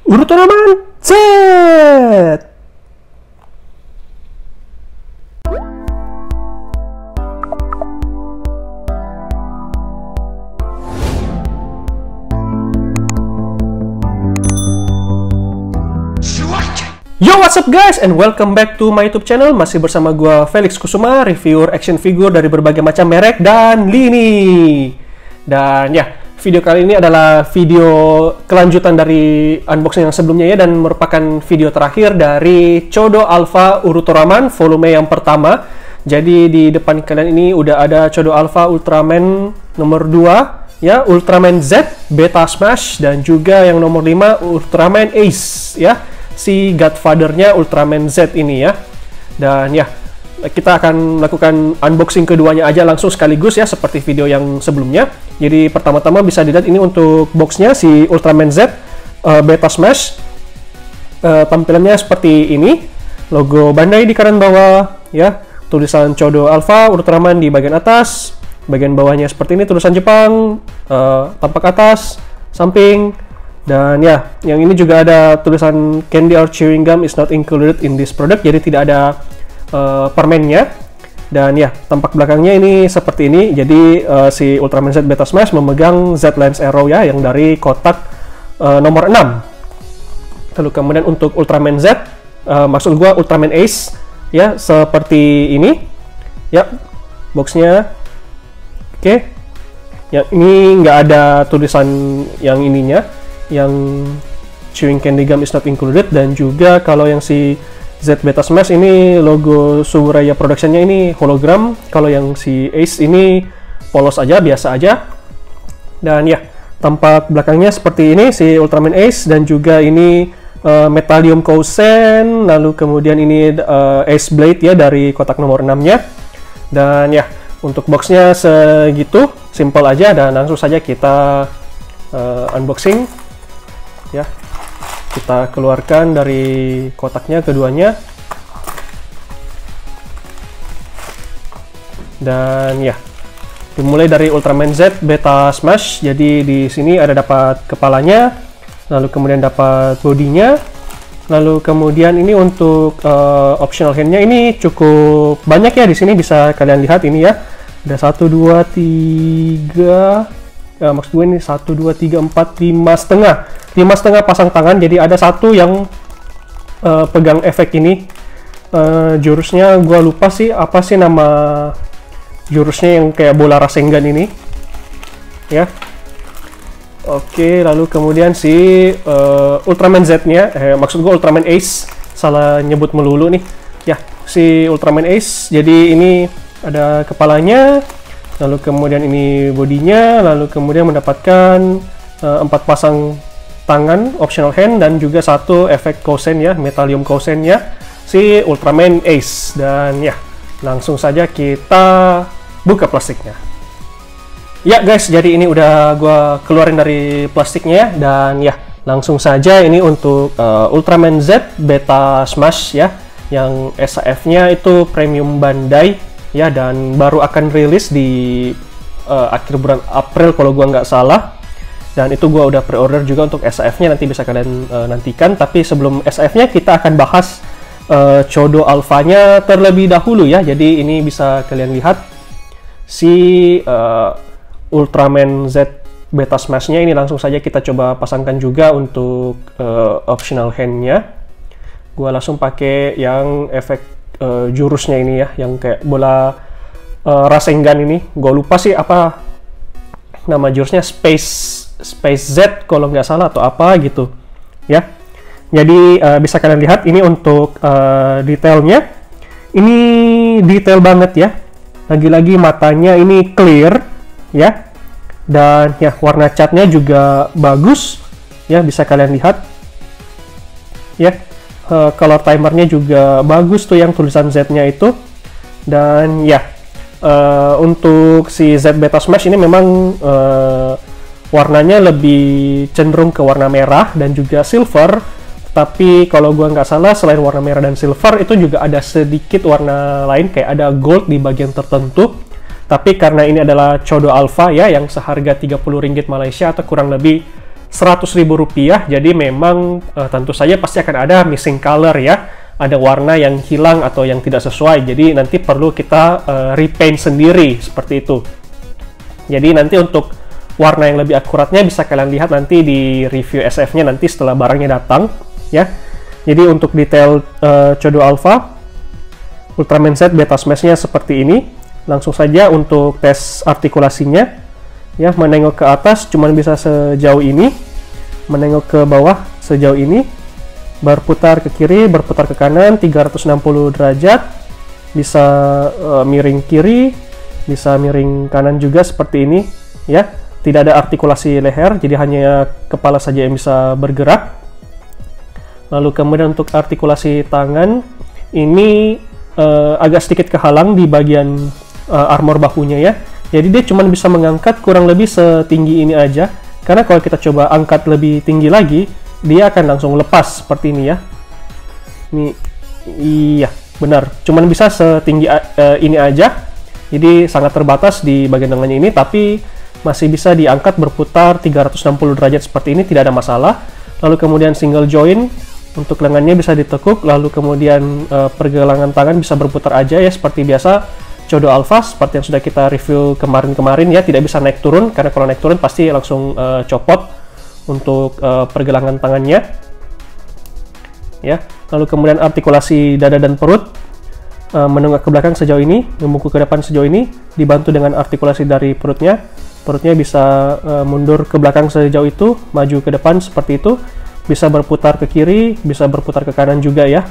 Ultraman Z. Yo, what's up guys, and welcome back to my YouTube channel. Masih bersama gua Felix Kusuma, reviewer action figure dari berbagai macam merek dan lini. Dan ya, video kali ini adalah video kelanjutan dari unboxing yang sebelumnya ya, dan merupakan video terakhir dari Chodo Alpha Ultraman volume yang pertama. Jadi di depan kalian ini udah ada Chodo Alpha Ultraman nomor 2 ya, Ultraman Z Beta Smash, dan juga yang nomor 5 Ultraman Ace ya, si Godfather-nya Ultraman Z ini ya. Dan ya, kita akan melakukan unboxing keduanya aja langsung sekaligus ya, seperti video yang sebelumnya. Jadi pertama-tama bisa dilihat ini untuk boxnya, si Ultraman Z Beta Smash. Tampilannya seperti ini, logo Bandai di kanan bawah ya, tulisan Chodo Alpha Ultraman di bagian atas, bagian bawahnya seperti ini tulisan Jepang, tampak atas, samping. Dan ya, yang ini juga ada tulisan candy or chewing gum is not included in this product, jadi tidak ada permennya. Dan ya, tampak belakangnya ini seperti ini. Jadi si Ultraman Z Beta Smash memegang Z Lance Arrow ya, yang dari kotak nomor 6. Lalu kemudian untuk Ultraman Z, maksud gua Ultraman Ace ya, seperti ini ya boxnya. Oke, yang ini nggak ada tulisan yang ininya, yang chewing candy gum is not included. Dan juga kalau yang si Z Beta Smash ini logo Suburaya Production-nya ini hologram. Kalau yang si Ace ini polos aja, biasa aja. Dan ya, tampak belakangnya seperti ini si Ultraman Ace. Dan juga ini Metallium Kousen. Lalu kemudian ini Ace Blade ya, dari kotak nomor 6-nya. Dan ya, untuk boxnya segitu, simple aja. Dan langsung saja kita unboxing ya. Kita keluarkan dari kotaknya keduanya. Dan ya, dimulai dari Ultraman Z Beta Smash. Jadi di sini ada dapat kepalanya, lalu kemudian dapat bodinya, lalu kemudian ini untuk optional handnya ini cukup banyak ya. Di sini bisa kalian lihat ini ya, ada 1, 2, 3, maksud gue ini 1, 2, 3, 4, 5,5 pasang tangan. Jadi ada satu yang pegang efek ini, jurusnya gue lupa sih, apa sih nama jurusnya, yang kayak bola Rasengan ini ya. Oke, lalu kemudian si Ultraman Z-nya, maksud gue Ultraman Ace, salah nyebut melulu nih ya, si Ultraman Ace. Jadi ini ada kepalanya, lalu kemudian ini bodinya, lalu kemudian mendapatkan 4 pasang tangan optional hand, dan juga satu efek Kousen ya, Metallium Kousen ya, si Ultraman Ace. Dan ya, langsung saja kita buka plastiknya. Ya guys, jadi ini udah gua keluarin dari plastiknya. Dan ya, langsung saja ini untuk Ultraman Z Beta Smash ya, yang SAF-nya itu premium Bandai ya, dan baru akan rilis di akhir bulan April kalau gua nggak salah. Dan itu gua udah pre-order juga untuk SAF-nya, nanti bisa kalian nantikan. Tapi sebelum SAF-nya, kita akan bahas Chodo Alpha-nya terlebih dahulu ya. Jadi ini bisa kalian lihat si Ultraman Z Beta Smash-nya ini. Langsung saja kita coba pasangkan juga untuk optional hand-nya. Gua langsung pakai yang efek jurusnya ini ya, yang kayak bola Rasengan ini. Gue lupa sih apa nama jurusnya, Space Z kalau nggak salah atau apa gitu ya. Jadi bisa kalian lihat ini untuk detailnya, ini detail banget ya. Lagi-lagi matanya ini clear ya, dan ya warna catnya juga bagus ya, bisa kalian lihat ya. Color timernya juga bagus tuh, yang tulisan Z-nya itu. Dan ya, untuk si Z Beta Smash ini memang warnanya lebih cenderung ke warna merah dan juga silver. Tapi kalau gua nggak salah, selain warna merah dan silver, itu juga ada sedikit warna lain, kayak ada gold di bagian tertentu. Tapi karena ini adalah Chodo Alpha ya, yang seharga Rp30 Malaysia atau kurang lebih Rp100.000. Jadi memang tentu saja pasti akan ada missing color ya, ada warna yang hilang atau yang tidak sesuai. Jadi nanti perlu kita repaint sendiri seperti itu. Jadi nanti untuk warna yang lebih akuratnya bisa kalian lihat nanti di review SF-nya nanti setelah barangnya datang ya. Jadi untuk detail Chodo Alpha Ultraman Z Beta Smash-nya seperti ini. Langsung saja untuk tes artikulasinya ya, menengok ke atas cuman bisa sejauh ini, menengok ke bawah sejauh ini, berputar ke kiri, berputar ke kanan 360 derajat, bisa miring kiri, bisa miring kanan juga seperti ini ya. Tidak ada artikulasi leher, jadi hanya kepala saja yang bisa bergerak. Lalu kemudian untuk artikulasi tangan ini agak sedikit kehalang di bagian armor bahunya ya. Jadi dia cuma bisa mengangkat kurang lebih setinggi ini aja. Karena kalau kita coba angkat lebih tinggi lagi, dia akan langsung lepas seperti ini ya. Ini iya, benar. Cuman bisa setinggi ini aja. Jadi sangat terbatas di bagian lengannya ini, tapi masih bisa diangkat berputar 360 derajat seperti ini, tidak ada masalah. Lalu kemudian single joint untuk lengannya bisa ditekuk, lalu kemudian pergelangan tangan bisa berputar aja ya seperti biasa. Chodo Alpha seperti yang sudah kita review kemarin-kemarin ya, tidak bisa naik turun karena kalau naik turun pasti langsung copot untuk pergelangan tangannya ya. Lalu kemudian artikulasi dada dan perut, menengok ke belakang sejauh ini, membungkuk ke depan sejauh ini, dibantu dengan artikulasi dari perutnya. Perutnya bisa mundur ke belakang sejauh itu, maju ke depan seperti itu, bisa berputar ke kiri, bisa berputar ke kanan juga ya.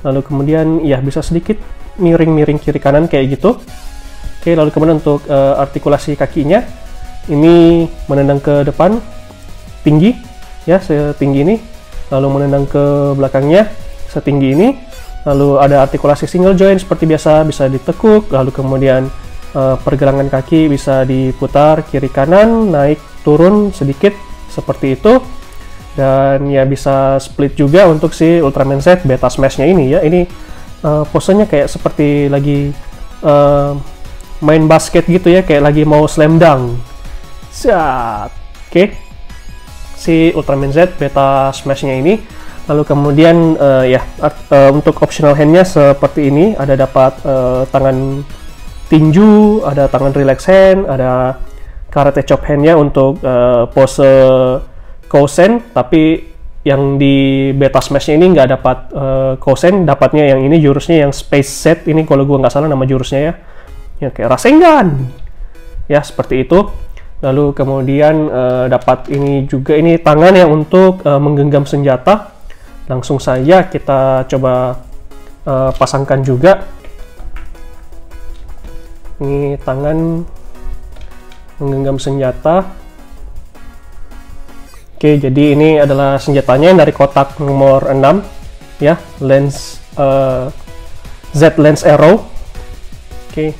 Lalu kemudian ya bisa sedikit miring-miring kiri kanan kayak gitu. Oke, lalu kemudian untuk artikulasi kakinya, ini menendang ke depan tinggi ya, setinggi ini, lalu menendang ke belakangnya setinggi ini. Lalu ada artikulasi single joint seperti biasa, bisa ditekuk, lalu kemudian pergelangan kaki bisa diputar kiri kanan, naik turun sedikit seperti itu. Dan ya bisa split juga untuk si Ultraman Z Beta Smash-nya ini ya. Ini posenya kayak seperti lagi main basket gitu ya, kayak lagi mau slam dunk. Oke. Si Ultraman Z Beta Smash-nya ini. Lalu kemudian untuk optional hand-nya seperti ini, ada dapat tangan tinju, ada tangan relax hand, ada karate chop hand-nya untuk pose Kousen, tapi yang di Beta Smash-nya ini nggak dapat Kousen, dapatnya yang ini jurusnya yang Space Set, ini kalau gue nggak salah nama jurusnya ya, yang kayak Rasengan ya seperti itu. Lalu kemudian dapat ini juga, ini tangan yang untuk menggenggam senjata. Langsung saja kita coba pasangkan juga. Ini tangan menggenggam senjata. Oke, jadi ini adalah senjatanya dari kotak nomor 6 ya, lens Z Lens Arrow. Oke,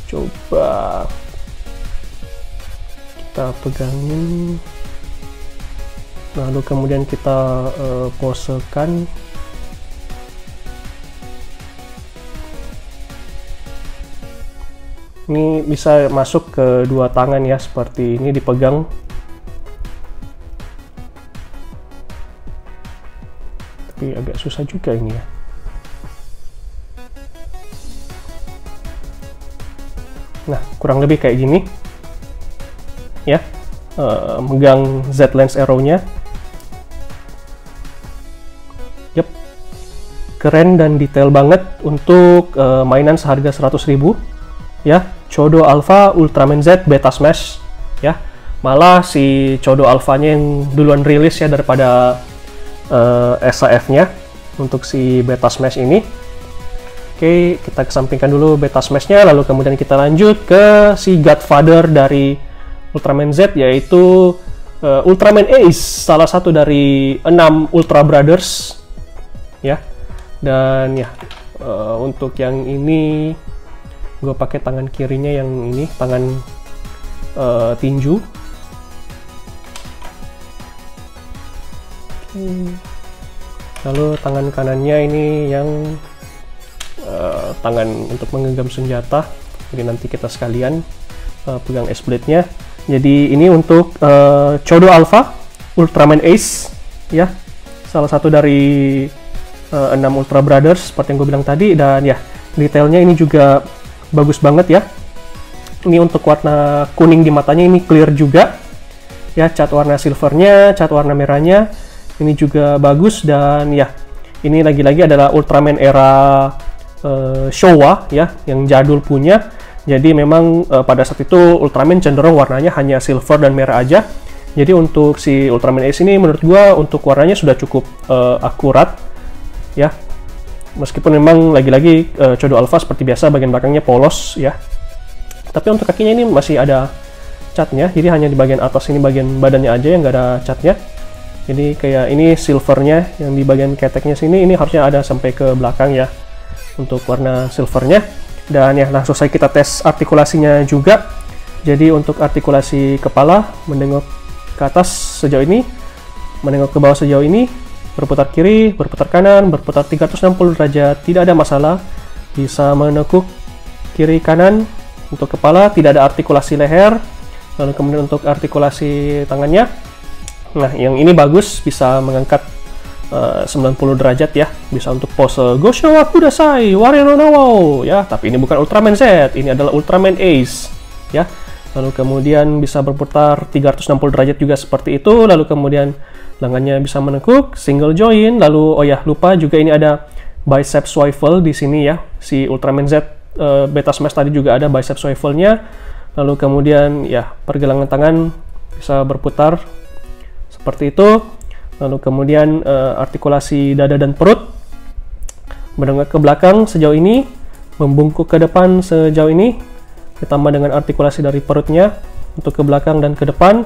coba kita pegangin, lalu kemudian kita posekan. Ini bisa masuk ke dua tangan ya, seperti ini dipegang. Tapi agak susah juga ini ya. Nah, kurang lebih kayak gini ya, megang Z Lens Arrow-nya. Yep, keren dan detail banget untuk mainan seharga 100.000 ya, Chodo Alpha Ultraman Z Beta Smash ya. Malah si Chodo Alpha-nya yang duluan rilis ya daripada SAF-nya untuk si Beta Smash ini. Oke, kita kesampingkan dulu Beta Smash-nya, lalu kemudian kita lanjut ke si Godfather dari Ultraman Z, yaitu Ultraman Ace, salah satu dari 6 Ultra Brothers ya. Dan ya untuk yang ini gue pakai tangan kirinya, yang ini tangan tinju. Lalu tangan kanannya ini yang tangan untuk menggenggam senjata. Jadi nanti kita sekalian pegang S-blade-nya. Jadi ini untuk Chodo Alpha Ultraman Ace ya, salah satu dari 6 Ultra Brothers seperti yang gue bilang tadi. Dan ya, detailnya ini juga bagus banget ya. Ini untuk warna kuning di matanya ini clear juga ya, cat warna silvernya, cat warna merahnya ini juga bagus. Dan ya, ini lagi-lagi adalah Ultraman era Showa ya, yang jadul punya. Jadi memang pada saat itu Ultraman cenderung warnanya hanya silver dan merah aja. Jadi untuk si Ultraman Ace ini menurut gua untuk warnanya sudah cukup akurat ya. Meskipun memang lagi-lagi Chodo Alpha seperti biasa bagian belakangnya polos ya. Tapi untuk kakinya ini masih ada catnya. Jadi hanya di bagian atas ini, bagian badannya aja yang nggak ada catnya. Jadi kayak ini silvernya yang di bagian keteknya sini, ini harusnya ada sampai ke belakang ya untuk warna silvernya. Dan ya, langsung saja kita tes artikulasinya juga. Jadi untuk artikulasi kepala, menengok ke atas sejauh ini, menengok ke bawah sejauh ini, berputar kiri, berputar kanan, berputar 360 derajat, tidak ada masalah. Bisa menekuk kiri kanan untuk kepala, tidak ada artikulasi leher. Lalu kemudian untuk artikulasi tangannya, nah yang ini bagus, bisa mengangkat 90 derajat ya, bisa untuk pose Goshowa Kudasai Warrior no Nawo ya. Tapi ini bukan Ultraman Z, ini adalah Ultraman Ace ya. Lalu kemudian bisa berputar 360 derajat juga seperti itu. Lalu kemudian lengannya bisa menekuk, single join. Lalu oh ya, lupa juga ini ada bicep swivel di sini ya. Si Ultraman Z Beta Smash tadi juga ada bicep swivelnya. Lalu kemudian ya, pergelangan tangan bisa berputar seperti itu. Lalu kemudian artikulasi dada dan perut, menengok ke belakang sejauh ini, membungkuk ke depan sejauh ini. Ditambah dengan artikulasi dari perutnya untuk ke belakang dan ke depan,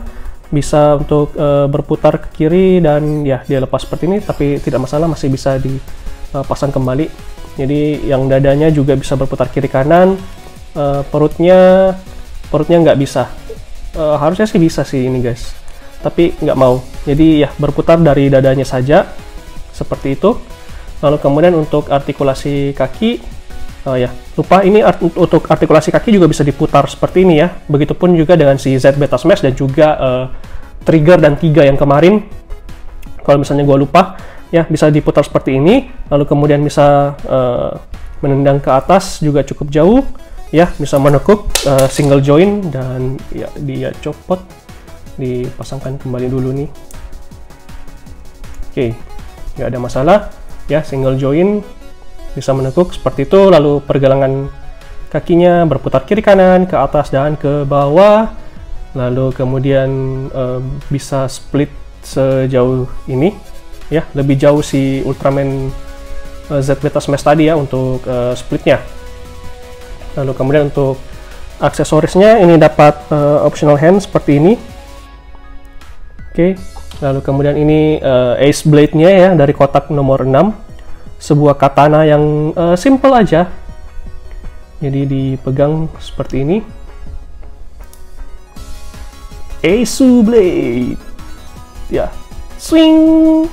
bisa untuk berputar ke kiri dan ya dia lepas seperti ini, tapi tidak masalah, masih bisa dipasang kembali. Jadi yang dadanya juga bisa berputar kiri kanan, perutnya nggak bisa. Harusnya sih bisa sih ini guys, tapi nggak mau. Jadi ya berputar dari dadanya saja seperti itu. Lalu kemudian untuk artikulasi kaki, oh ya, lupa ini untuk artikulasi kaki juga bisa diputar seperti ini ya. Begitupun juga dengan si Z Beta Smash dan juga Trigger dan 3 yang kemarin. Kalau misalnya gue lupa ya, bisa diputar seperti ini. Lalu kemudian bisa menendang ke atas juga cukup jauh ya, bisa menekuk single join dan ya dia copot, dipasangkan kembali dulu nih. Oke, nggak ada masalah ya, single join bisa menekuk seperti itu. Lalu pergelangan kakinya berputar kiri kanan, ke atas dan ke bawah. Lalu kemudian bisa split sejauh ini ya, lebih jauh si Ultraman Z Beta Smash tadi ya untuk splitnya. Lalu kemudian untuk aksesorisnya ini dapat optional hand seperti ini. Oke, lalu kemudian ini Ace Blade-nya ya dari kotak nomor 6. Sebuah katana yang simple aja, jadi dipegang seperti ini. Ace Blade ya, swing.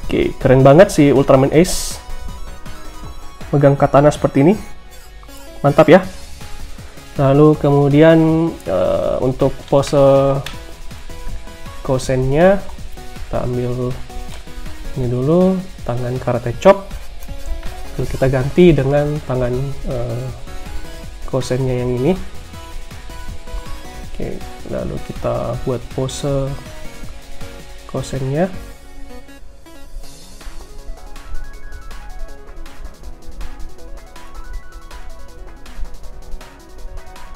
Oke, keren banget si Ultraman Ace megang katana seperti ini, mantap ya. Lalu kemudian untuk pose kosennya kita ambil ini dulu, tangan karate chop. Lalu kita ganti dengan tangan kosennya yang ini. Oke, lalu kita buat pose kosennya.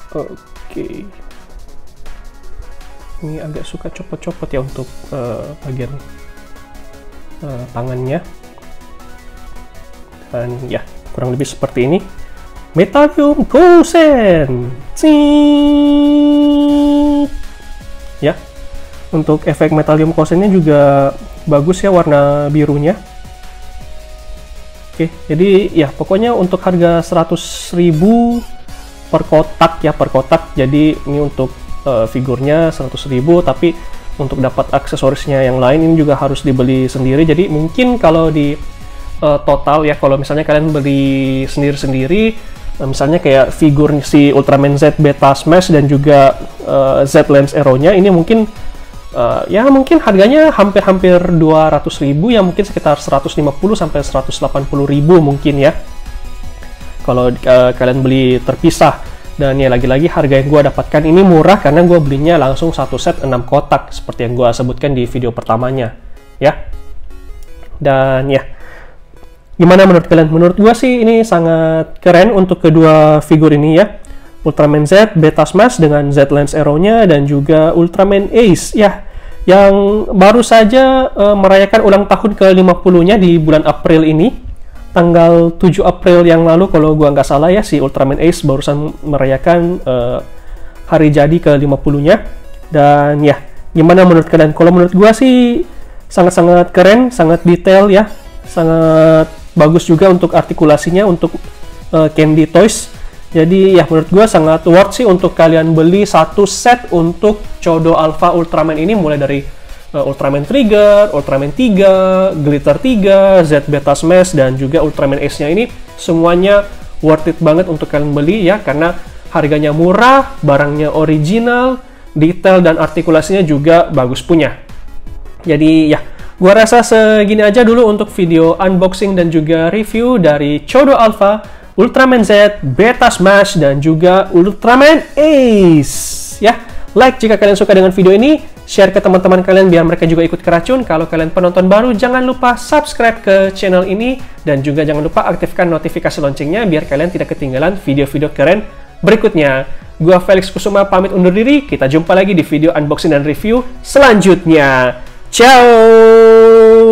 Oke, ini agak suka copot-copot ya untuk bagian tangannya. Dan ya, kurang lebih seperti ini. Metalium Gosen. Ya, untuk efek Metalium Gosennya juga bagus ya, warna birunya. Oke, jadi ya pokoknya untuk harga 100.000 per kotak ya, per kotak. Jadi ini untuk figurnya 100.000, tapi untuk dapat aksesorisnya yang lain ini juga harus dibeli sendiri. Jadi mungkin kalau di total ya, kalau misalnya kalian beli sendiri-sendiri, misalnya kayak figur si Ultraman Z Beta Smash dan juga Z Lens Arrow-nya, ini mungkin Ya mungkin harganya hampir-hampir 200.000, ya mungkin sekitar 150 sampai 180.000 mungkin ya kalau kalian beli terpisah. Dan ya lagi-lagi harga yang gue dapatkan ini murah karena gue belinya langsung satu set 6 kotak seperti yang gue sebutkan di video pertamanya ya. Dan ya, gimana menurut kalian? Menurut gue sih ini sangat keren untuk kedua figur ini ya, Ultraman Z Beta Smash dengan Z Lens Arrow-nya, dan juga Ultraman Ace ya, yang baru saja merayakan ulang tahun ke-50-nya di bulan April ini, tanggal 7 April yang lalu kalau gua nggak salah ya, si Ultraman Ace barusan merayakan hari jadi ke-50-nya. Dan ya, gimana menurut kalian? Kalau menurut gua sih sangat-sangat keren, sangat detail ya, sangat bagus juga untuk artikulasinya, untuk Candy Toys. Jadi ya menurut gue sangat worth sih untuk kalian beli satu set untuk Chodo Alpha Ultraman ini, mulai dari Ultraman Trigger, Ultraman 3, Glitter 3, Z Beta Smash, dan juga Ultraman Ace-nya ini semuanya worth it banget untuk kalian beli ya, karena harganya murah, barangnya original, detail dan artikulasinya juga bagus punya. Jadi ya, gua rasa segini aja dulu untuk video unboxing dan juga review dari Chodo Alpha, Ultraman Z, Beta Smash, dan juga Ultraman Ace ya. Like jika kalian suka dengan video ini, share ke teman-teman kalian biar mereka juga ikut keracun. Kalau kalian penonton baru, jangan lupa subscribe ke channel ini, dan juga jangan lupa aktifkan notifikasi loncengnya biar kalian tidak ketinggalan video-video keren berikutnya. Gua Felix Kusuma pamit undur diri, kita jumpa lagi di video unboxing dan review selanjutnya. Ciao!